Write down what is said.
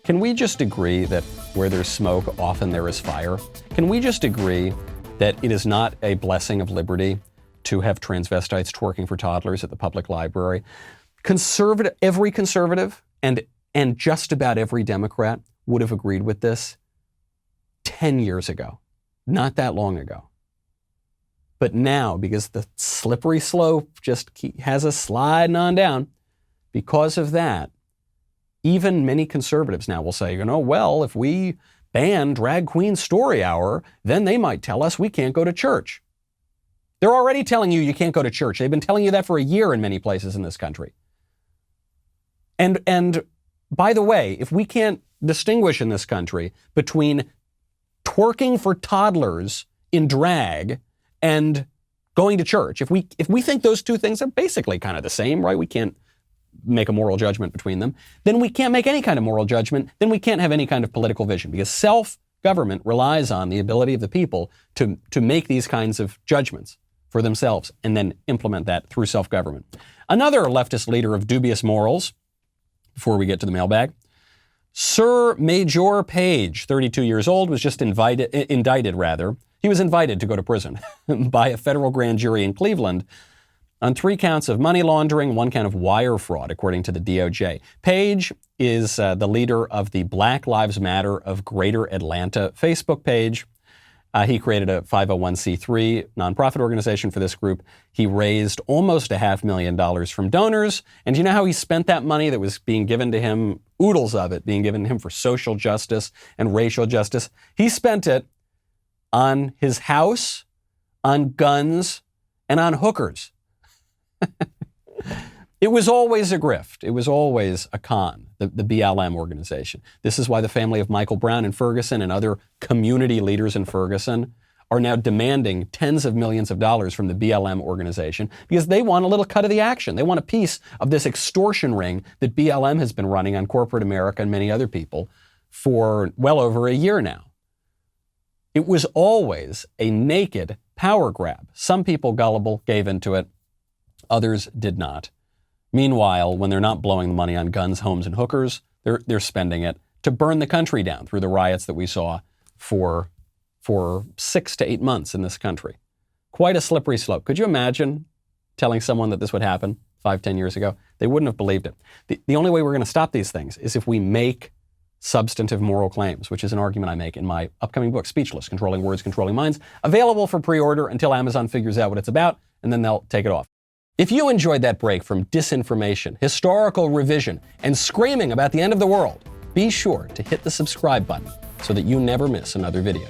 Can we just agree that where there's smoke, often there is fire? Can we just agree that it is not a blessing of liberty to have transvestites twerking for toddlers at the public library? Every conservative and just about every Democrat would have agreed with this 10 years ago, not that long ago. But now, because the slippery slope just has us sliding on down, because of that, even many conservatives now will say, well, if we ban drag queen story hour, then they might tell us we can't go to church. They're already telling you can't go to church. They've been telling you that for a year in many places in this country. And by the way, if we can't distinguish in this country between twerking for toddlers in drag and going to church, if we think those two things are basically kind of the same, right? We can't make a moral judgment between them, then we can't make any kind of moral judgment, then we can't have any kind of political vision, because self-government relies on the ability of the people to make these kinds of judgments for themselves and then implement that through self-government. Another leftist leader of dubious morals, before we get to the mailbag, Sir Major Page, 32 years old, was just indicted. He was invited to go to prison by a federal grand jury in Cleveland on 3 counts of money laundering, 1 count of wire fraud, according to the DOJ. Page is the leader of the Black Lives Matter of Greater Atlanta Facebook page. He created a 501c3 nonprofit organization for this group. He raised almost $500,000 from donors. And you know how he spent that money that was being given to him, oodles of it being given to him for social justice and racial justice? He spent it on his house, on guns, and on hookers. It was always a grift. It was always a con, the BLM organization. This is why the family of Michael Brown in Ferguson and other community leaders in Ferguson are now demanding tens of millions of dollars from the BLM organization, because they want a little cut of the action. They want a piece of this extortion ring that BLM has been running on corporate America and many other people for well over a year now. It was always a naked power grab. Some people, gullible, gave into it. Others did not. Meanwhile, when they're not blowing the money on guns, homes, and hookers, they're spending it to burn the country down through the riots that we saw for 6 to 8 months in this country. Quite a slippery slope. Could you imagine telling someone that this would happen 5-10 years ago? They wouldn't have believed it. The only way we're going to stop these things is if we make substantive moral claims, which is an argument I make in my upcoming book, Speechless, Controlling Words, Controlling Minds, available for pre-order until Amazon figures out what it's about, and then they'll take it off. If you enjoyed that break from disinformation, historical revision, and screaming about the end of the world, be sure to hit the subscribe button so that you never miss another video.